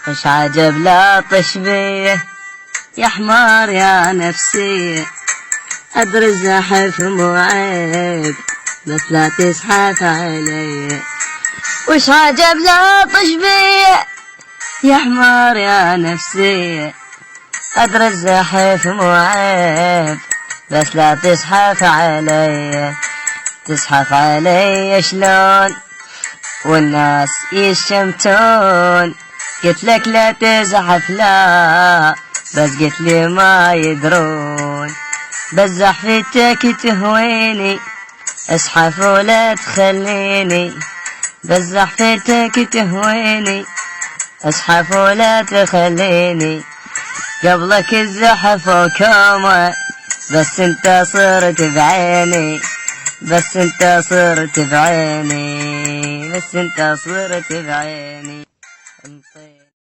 وش عجب لا تشبيه يا حمار يا نفسي، أدري الزحف مو عيب بس لا تزحف علي. وش عجب لا تشبيه يا حمار يا نفسي، أدري الزحف مو عيب بس لا تزحف علي. تزحف علي شلون والناس يشمتون، قلت لك لا تزحف لا بس قلت لي ما يدرون. بس زحفتك تهويني اسحف ولا تخليني، بس زحفتك تهويني اسحف ولا تخليني. قبلك الزحف وكومه بس انت صرت بعيني، بس انت صرت بعيني، بس انت صرت بعيني.